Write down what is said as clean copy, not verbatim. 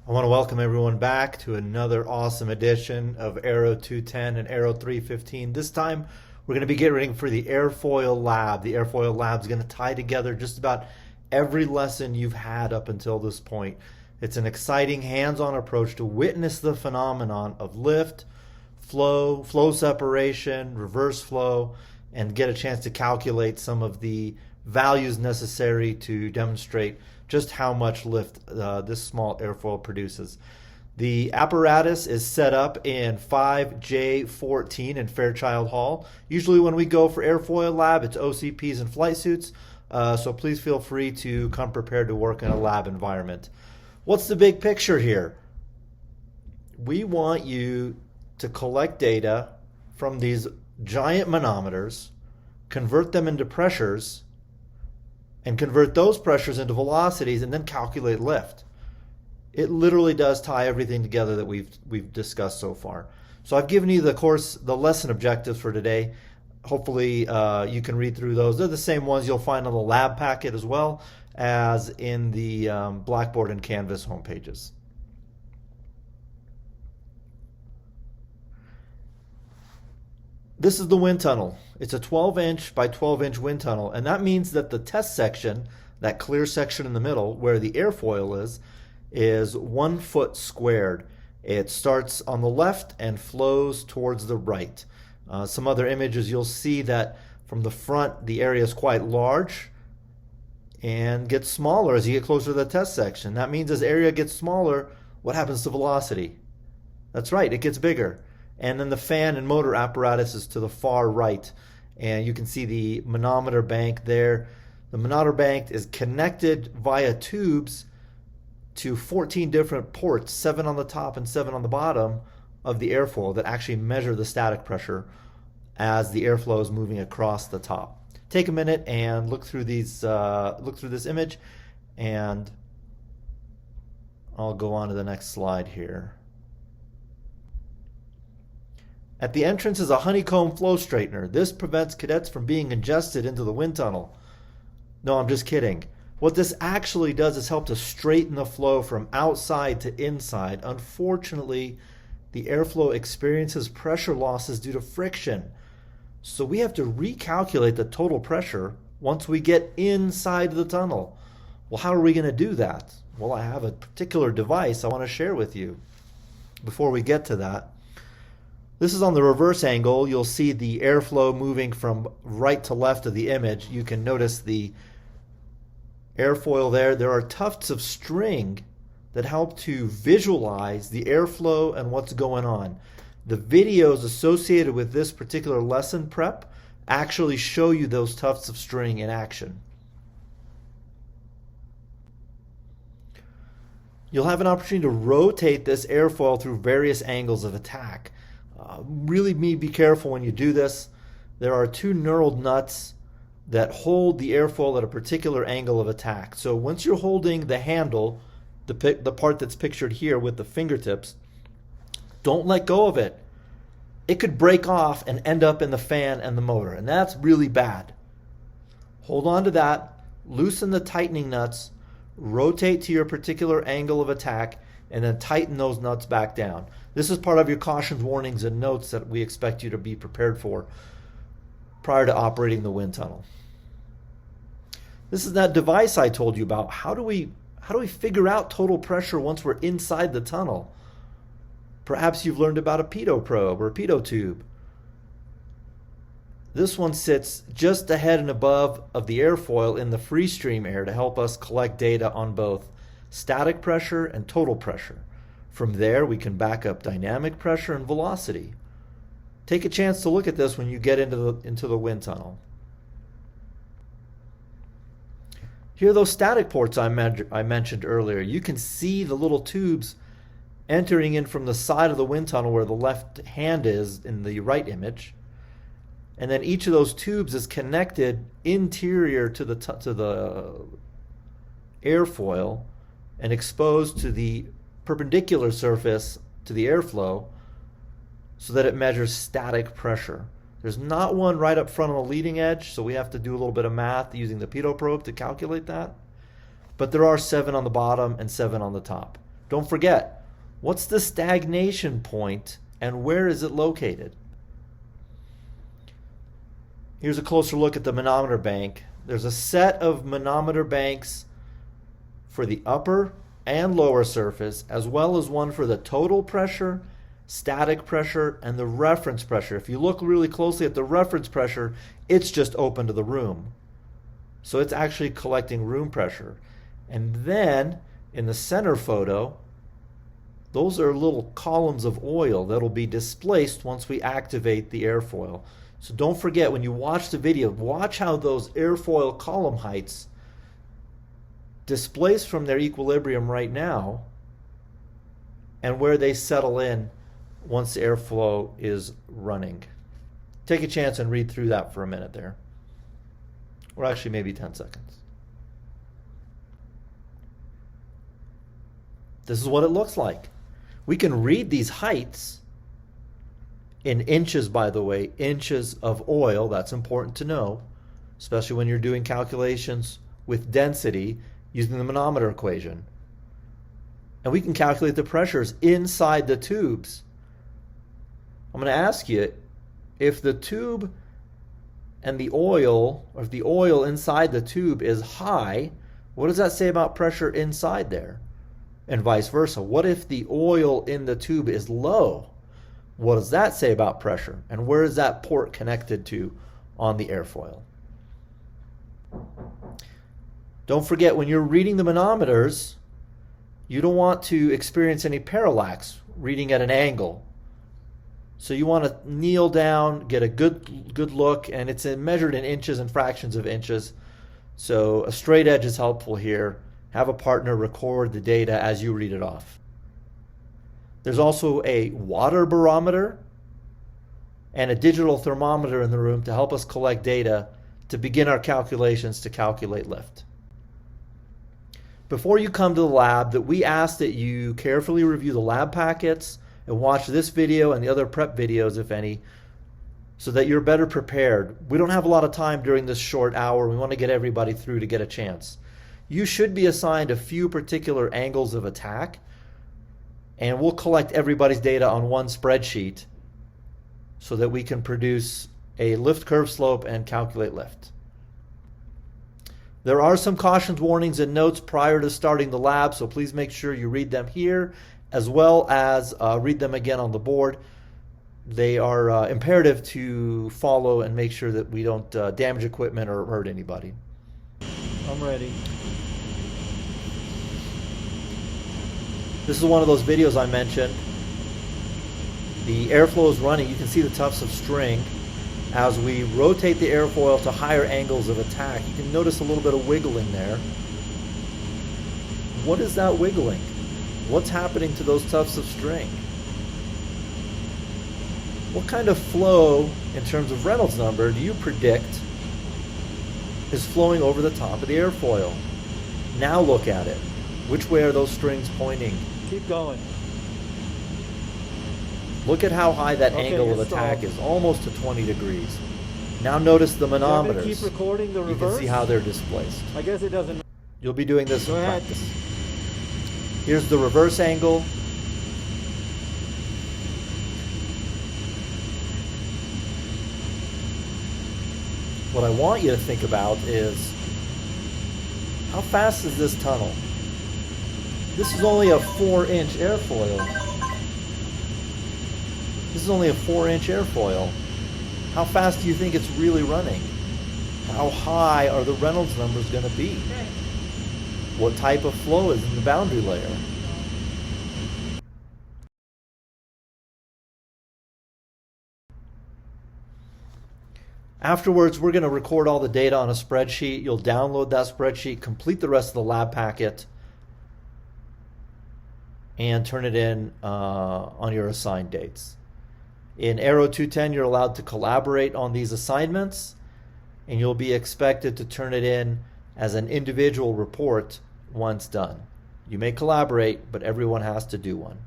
I want to welcome everyone back to another awesome edition of Aero 210 and Aero 315. This time, we're going to be getting ready for the Airfoil Lab. The Airfoil Lab is going to tie together just about every lesson you've had up until this point. It's an exciting hands-on approach to witness the phenomenon of lift, flow, flow separation, reverse flow, and get a chance to calculate some of the values necessary to demonstrate just how much lift this small airfoil produces. The apparatus is set up in 5J14 in Fairchild Hall. Usually when we go for Airfoil Lab, it's OCPs and flight suits, so please feel free to come prepared to work in a lab environment. What's the big picture here? We want you to collect data from these giant manometers, convert them into pressures, and convert those pressures into velocities, and then calculate lift. It literally does tie everything together that we've discussed so far. So I've given you the lesson objectives for today. Hopefully you can read through those. They're the same ones you'll find on the lab packet as well as in the Blackboard and Canvas homepages. This is the wind tunnel. It's a 12-inch by 12-inch wind tunnel, and that means that the test section, that clear section in the middle where the airfoil is 1 foot squared. It starts on the left and flows towards the right. Some other images, you'll see that from the front the area is quite large and gets smaller as you get closer to the test section. That means as area gets smaller, what happens to velocity? That's right, it gets bigger. And then the fan and motor apparatus is to the far right. And you can see the manometer bank there. The manometer bank is connected via tubes to 14 different ports, 7 on the top and 7 on the bottom of the airfoil that actually measure the static pressure as the airflow is moving across the top. Take a minute and look through this image, and I'll go on to the next slide here. At the entrance is a honeycomb flow straightener. This prevents cadets from being ingested into the wind tunnel. No, I'm just kidding. What this actually does is help to straighten the flow from outside to inside. Unfortunately, the airflow experiences pressure losses due to friction. So we have to recalculate the total pressure once we get inside the tunnel. Well, how are we going to do that? Well, I have a particular device I want to share with you. Before we get to that, this is on the reverse angle. You'll see the airflow moving from right to left of the image. You can notice the airfoil there. There are tufts of string that help to visualize the airflow and what's going on. The videos associated with this particular lesson prep actually show you those tufts of string in action. You'll have an opportunity to rotate this airfoil through various angles of attack. Really be careful when you do this. There are 2 knurled nuts that hold the airfoil at a particular angle of attack. So once you're holding the handle, the part that's pictured here with the fingertips, don't let go of it. It could break off and end up in the fan and the motor, and that's really bad. Hold on to that, loosen the tightening nuts, rotate to your particular angle of attack, and then tighten those nuts back down. This is part of your cautions, warnings, and notes that we expect you to be prepared for prior to operating the wind tunnel. This is that device I told you about. How do we figure out total pressure once we're inside the tunnel? Perhaps you've learned about a pitot probe or a pitot tube. This one sits just ahead and above of the airfoil in the free stream air to help us collect data on both static pressure and total pressure. From there, we can back up dynamic pressure and velocity. Take a chance to look at this when you get into the wind tunnel. Here are those static ports I mentioned earlier. You can see the little tubes entering in from the side of the wind tunnel where the left hand is in the right image. And then each of those tubes is connected interior to the airfoil and exposed to the perpendicular surface to the airflow so that it measures static pressure. There's not one right up front on the leading edge, so we have to do a little bit of math using the pitot probe to calculate that. But there are 7 on the bottom and 7 on the top. don't forget, what's the stagnation point and where is it located? Here's a closer look at the manometer bank. There's a set of manometer banks for the upper and lower surface, as well as one for the total pressure, static pressure, and the reference pressure. If you look really closely at the reference pressure, it's just open to the room. So it's actually collecting room pressure. And then in the center photo, those are little columns of oil that'll be displaced once we activate the airfoil. So don't forget, when you watch the video, watch how those airfoil column heights displace from their equilibrium right now and where they settle in once the airflow is running. Take a chance and read through that for a minute there. Or actually maybe 10 seconds. This is what it looks like. We can read these heights in inches, by the way, inches of oil. That's important to know, especially when you're doing calculations with density using the manometer equation. And we can calculate the pressures inside the tubes. I'm going to ask you, if the tube and the oil, or if the oil inside the tube is high, what does that say about pressure inside there? And vice versa. What if the oil in the tube is low? What does that say about pressure? And where is that port connected to on the airfoil? Don't forget, when you're reading the manometers, you don't want to experience any parallax reading at an angle. So you want to kneel down, get a good look, and it's measured in inches and fractions of inches. So a straight edge is helpful here. Have a partner record the data as you read it off. There's also a water barometer and a digital thermometer in the room to help us collect data to begin our calculations to calculate lift. Before you come to the lab, that we ask that you carefully review the lab packets and watch this video and the other prep videos, if any, so that you're better prepared. We don't have a lot of time during this short hour. We want to get everybody through to get a chance. You should be assigned a few particular angles of attack, and we'll collect everybody's data on one spreadsheet so that we can produce a lift curve slope and calculate lift. There are some cautions, warnings, and notes prior to starting the lab, so please make sure you read them here as well as read them again on the board. They are imperative to follow and make sure that we don't damage equipment or hurt anybody. I'm ready. This is one of those videos I mentioned. The airflow is running. You can see the tufts of string. As we rotate the airfoil to higher angles of attack, you can notice a little bit of wiggling there. What is that wiggling? What's happening to those tufts of string? What kind of flow, in terms of Reynolds number, do you predict is flowing over the top of the airfoil? Now look at it. Which way are those strings pointing? Keep going. Look at how high that angle of attack is, almost to 20 degrees. Now notice the manometers. Keep recording the reverse. You can see how they're displaced. I guess it doesn't. You'll be doing this in Go ahead. practice. Here's the reverse angle. What I want you to think about is, how fast is this tunnel? This is only a 4-inch airfoil. This is only a 4-inch airfoil. How fast do you think it's really running? How high are the Reynolds numbers going to be? What type of flow is in the boundary layer? Afterwards, we're going to record all the data on a spreadsheet. You'll download that spreadsheet, complete the rest of the lab packet, and turn it in on your assigned dates. In Aero 210, you're allowed to collaborate on these assignments, and you'll be expected to turn it in as an individual report once done. You may collaborate, but everyone has to do one.